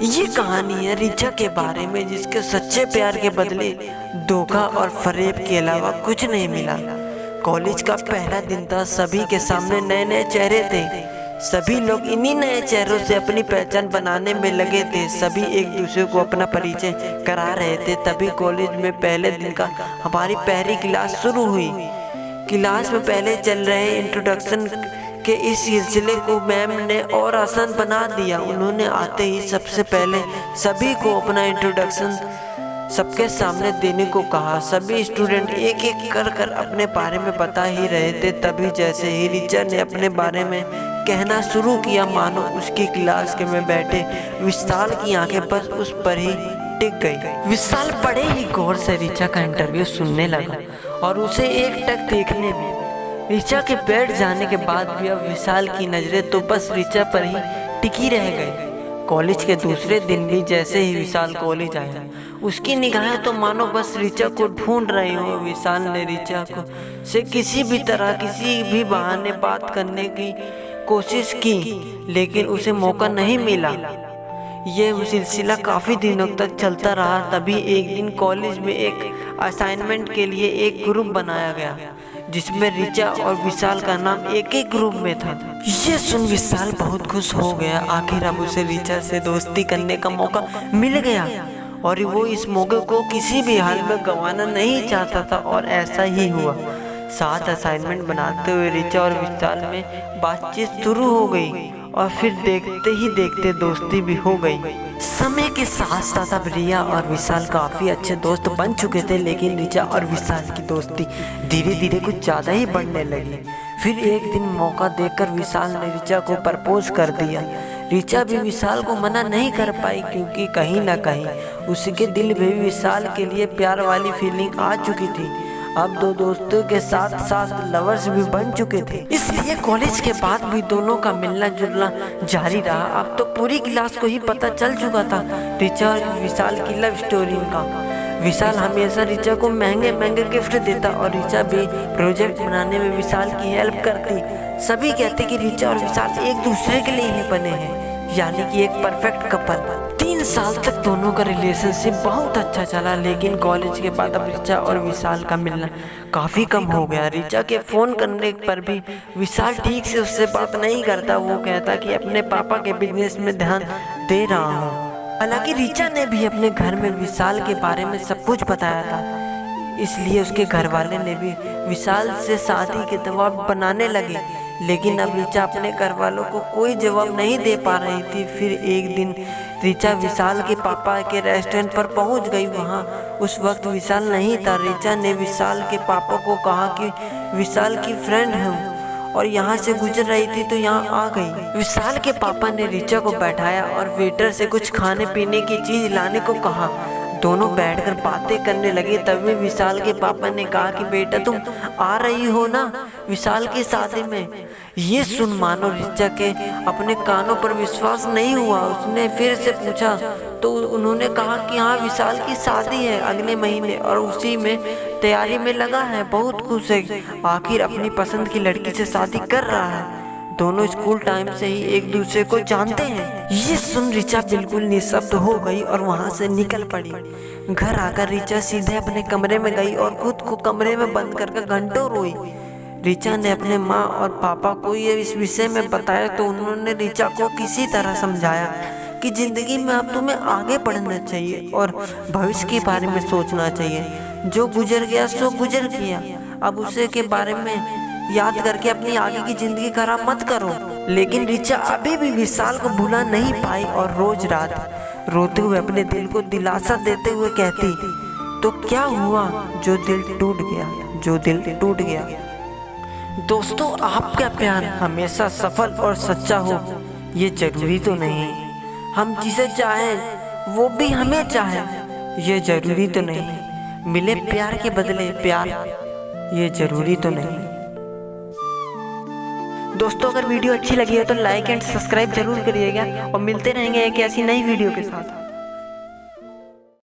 ये कहानी है रिचा के बारे में, जिसके सच्चे प्यार के बदले धोखा और फरेब के अलावा कुछ नहीं मिला। कॉलेज का पहला दिन था, सभी के सामने नए नए चेहरे थे। सभी लोग इन्हीं नए चेहरों से अपनी पहचान बनाने में लगे थे। सभी एक दूसरे को अपना परिचय करा रहे थे। तभी कॉलेज में पहले दिन का हमारी पहली क्लास शुरू हुई। क्लास में पहले चल रहे इंट्रोडक्शन के इस सिलसिले को मैम ने और आसान बना दिया। उन्होंने आते ही सबसे पहले सभी को अपना इंट्रोडक्शन सबके सामने देने को कहा। सभी स्टूडेंट एक एक कर अपने बारे में बता ही रहे थे। तभी जैसे ही रिचा ने अपने बारे में कहना शुरू किया, मानो उसकी क्लास के में बैठे विशाल की आंखें बस उस पर ही टिक गई। विशाल बड़े ही गौर से रिचा का इंटरव्यू सुनने लगा और उसे एक टक देखने में। रिचा के बैठ जाने के बाद भी अब विशाल की नजरें तो बस रिचा पर ही टिकी रह गई। कॉलेज के दूसरे दिन भी जैसे ही विशाल कॉलेज आया, उसकी निगाहें तो मानो बस रिचा को ढूंढ रही हो। विशाल ने रिचा को से किसी भी तरह किसी भी बहाने बात करने की कोशिश की, लेकिन उसे मौका नहीं मिला। यह सिलसिला काफ़ी दिनों तक चलता रहा। तभी एक दिन कॉलेज में एक असाइनमेंट के लिए एक ग्रुप बनाया गया, जिसमें रिचा और विशाल का नाम एक ही ग्रुप में था। ये सुन विशाल बहुत खुश हो गया। आखिर अब उसे रिचा से दोस्ती करने का मौका मिल गया और वो इस मौके को किसी भी हाल में गंवाना नहीं चाहता था, और ऐसा ही हुआ। साथ असाइनमेंट बनाते हुए रिचा और विशाल में बातचीत शुरू हो गई और फिर देखते ही देखते दोस्ती भी हो गई। समय के साथ साथ अब रिया और विशाल काफ़ी अच्छे दोस्त बन चुके थे, लेकिन रिचा और विशाल की दोस्ती धीरे धीरे कुछ ज़्यादा ही बढ़ने लगी। फिर एक दिन मौका देखकर विशाल ने रिचा को प्रपोज कर दिया। रिचा भी विशाल को मना नहीं कर पाई, क्योंकि कहीं ना कहीं उसके दिल में भी विशाल के लिए प्यार वाली फीलिंग आ चुकी थी। अब दो दोस्तों के साथ साथ लवर्स भी बन चुके थे, इसलिए कॉलेज के बाद भी दोनों का मिलना जुलना जारी रहा। अब तो पूरी क्लास को ही पता चल चुका था रिचा और विशाल की लव स्टोरी का। विशाल हमेशा रिचा को महंगे महंगे गिफ्ट देता और रिचा भी प्रोजेक्ट बनाने में विशाल की हेल्प करती। सभी कहते कि रिचा और विशाल एक दूसरे के लिए ही बने हैं, यानी कि एक परफेक्ट कपल। 3 साल तक दोनों का रिलेशनशिप बहुत अच्छा चला, लेकिन कॉलेज के बाद अब रिचा और विशाल का मिलना काफ़ी कम हो गया। रिचा के फ़ोन करने पर भी विशाल ठीक से उससे बात नहीं करता। वो कहता कि अपने पापा के बिजनेस में ध्यान दे रहा हूँ। हालांकि रिचा ने भी अपने घर में विशाल के बारे में सब कुछ बताया था, इसलिए उसके घर वाले ने भी विशाल से शादी के दबाव बनाने लगे। लेकिन अब रिचा अपने घर वालों को कोई जवाब नहीं दे पा रही थी। फिर एक दिन रिचा विशाल के पापा के रेस्टोरेंट पर पहुंच गई। वहां उस वक्त विशाल नहीं था। रिचा ने विशाल के पापा को कहा कि विशाल की फ्रेंड हूँ और यहाँ से गुजर रही थी तो यहाँ आ गई। विशाल के पापा ने रिचा को बैठाया और वेटर से कुछ खाने पीने की चीज़ लाने को कहा। दोनों बैठकर बातें करने लगे। तभी विशाल के पापा ने कहा कि बेटा तुम आ रही हो ना विशाल की शादी में। ये सुन मानो रिचा के अपने कानों पर विश्वास नहीं हुआ। उसने फिर से पूछा तो उन्होंने कहा कि हाँ विशाल की शादी है अगले महीने और उसी में तैयारी में लगा है, बहुत खुश है, आखिर अपनी पसंद की लड़की से शादी कर रहा है। दोनों स्कूल टाइम से ही एक दूसरे को जानते हैं। ये सुन रिचा बिल्कुल निशब्द हो गई और वहां से निकल पड़ी। घर आकर रिचा सीधे अपने कमरे में गई और खुद को कमरे में बंद करके घंटों रोई। रिचा ने अपने माँ और पापा को ये इस विषय में बताया तो उन्होंने रिचा को किसी तरह समझाया कि जिंदगी में अब तुम्हें आगे बढ़ना चाहिए और भविष्य के बारे में सोचना चाहिए। जो गुजर गया सो गुजर गया, अब उसे के बारे में याद करके अपनी आगे की जिंदगी खराब मत करो। लेकिन रिचा अभी भी विशाल को भुला नहीं पाई और रोज रात रोते हुए अपने दिल को दिलासा देते हुए कहती, तो क्या हुआ जो दिल टूट गया, जो दिल टूट गया। दोस्तों, आपका प्यार हमेशा सफल और सच्चा हो ये जरूरी तो नहीं। हम जिसे चाहें वो भी हमें चाहे ये जरूरी तो नहीं। मिले प्यार के बदले प्यार ये जरूरी तो नहीं। दोस्तों, अगर वीडियो अच्छी लगी है तो लाइक एंड सब्सक्राइब जरूर करिएगा और मिलते रहेंगे एक ऐसी नई वीडियो के साथ।